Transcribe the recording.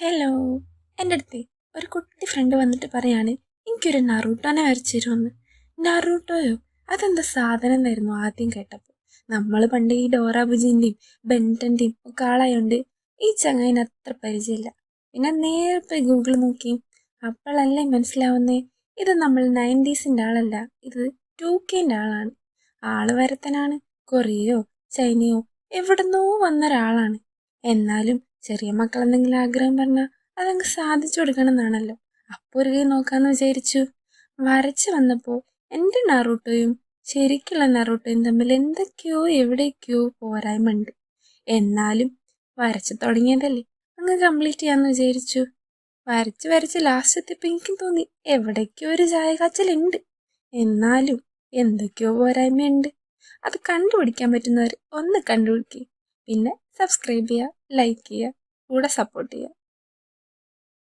Hello. എൻ്റെ അടുത്ത് ഒരു കുട്ടി ഫ്രണ്ട് വന്നിട്ട് പറയാണ് എനിക്കൊരു നറൂട്ടോനെ വരച്ചു തരുമെന്ന്. നറൂട്ടോയോ? അതെന്താ സാധനം എന്നായിരുന്നു ആദ്യം കേട്ടപ്പോൾ. നമ്മൾ പണ്ട് ഈ ഡോറ ബുജിൻ്റെയും ബെൻറ്റൻ്റെയും ഒക്കെ ആളായോണ്ട് ഈ ചങ്ങായിന് അത്ര പരിചയമില്ല. പിന്നെ നേരെ പോയി ഗൂഗിൾ നോക്കി. അപ്പോഴല്ലേ മനസ്സിലാവുന്നേ ഇത് നമ്മൾ 90s ആളല്ല, ഇത് 2K ആളാണ്. ആള് വരത്തനാണ്. കൊറിയയോ ചൈനയോ എവിടുന്നോ വന്നൊരാളാണ്. എന്നാലും ചെറിയ മക്കൾ എന്തെങ്കിലും ആഗ്രഹം പറഞ്ഞാൽ അതങ്ങ് സാധിച്ചു കൊടുക്കണം എന്നാണല്ലോ. അപ്പോൾ ഒരു കൈ നോക്കാമെന്ന് വിചാരിച്ചു. വരച്ച് വന്നപ്പോൾ എൻ്റെ നറൂട്ടോയും ശരിക്കുള്ള നറൂട്ടോയും തമ്മിൽ എന്തൊക്കെയോ എവിടേക്കോ പോരായ്മ ഉണ്ട്. എന്നാലും വരച്ച് തുടങ്ങിയതല്ലേ, അങ്ങ് കംപ്ലീറ്റ് ചെയ്യാമെന്ന് വിചാരിച്ചു. വരച്ച് വരച്ച് ലാസ്റ്റ് എത്തിയപ്പോൾ എനിക്കും തോന്നി എവിടേക്കോ ഒരു ചായ കാച്ചലുണ്ട്. എന്നാലും എന്തൊക്കെയോ പോരായ്മയുണ്ട്. അത് കണ്ടുപിടിക്കാൻ പറ്റുന്നവർ ഒന്ന് കണ്ടുപിടിക്കുക. പിന്നെ സബ്സ്ക്രൈബ് ചെയ്യുക, ലൈക്ക് ചെയ്യുക, കൂടെ സപ്പോർട്ട് ചെയ്യുക.